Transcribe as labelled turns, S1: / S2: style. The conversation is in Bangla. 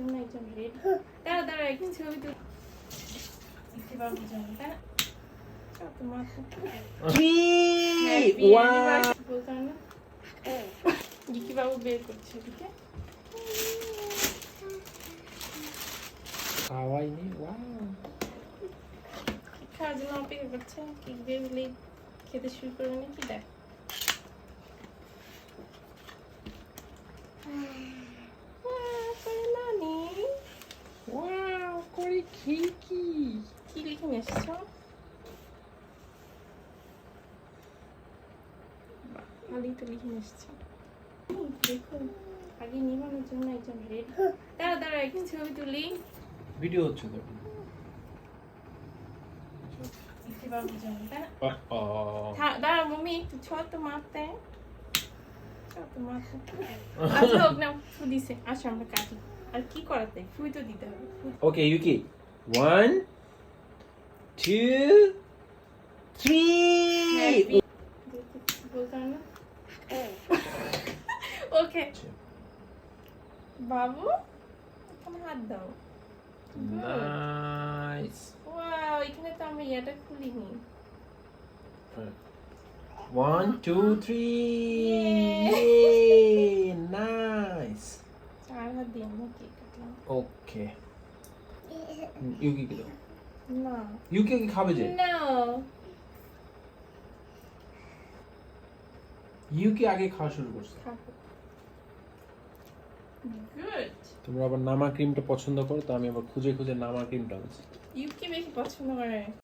S1: জন্য একজন রেড দাঁড়া দাঁড়া একটু ছবি তুল দেখতে পারবো জন্য তাই না তোমার বলতাম না গিকি বাবু বের করছে এদিকে
S2: কাওয়াইনি ওয়াও
S1: খাওয়ার জন্য অপেক্ষা করছে কেক বের হলেই খেতে শুরু করবে নাকি দেখ
S2: ওয়াও করে কি
S1: লিখে নিয়ে এসছো ভালোই তো লিখে নিয়ে এসছো দেখুন আগে নিবানোর জন্য একজন রেড দাঁড়া দাঁড়া একটু ছবি তুলি
S2: ভিডিও হচ্ছে তো
S1: দেখতে পারবো জন্য তাই না
S2: ও
S1: দাঁড়া মম্মি একটু ছ তো মারতে আচ্ছা হোক না ফু দিছে আসো আমরা কাটি আর কি করাতে ফুই তো দিতে হবে
S2: ওকে ইউকি 1 2 3
S1: বলতাম না ওকে বাবু আমার হাত দাও
S2: নাইস
S1: ওয়াও এখানে তো আমরা এটা খুলিনি
S2: 1 2 3 নাইস
S1: চার হাত দিয়ে আমরা কেক কাটলাম
S2: ওকে ইউকি কি দাও
S1: না
S2: ইউকি কি খাবে যে
S1: না
S2: ইউকি আগে খাওয়া শুরু করছে
S1: গুড
S2: তোমরা আবার নামা ক্রিমটা পছন্দ করো তো আমি আবার খুঁজে খুঁজে নামা ক্রিমটা আনছি
S1: ইউকি বেশি পছন্দ করে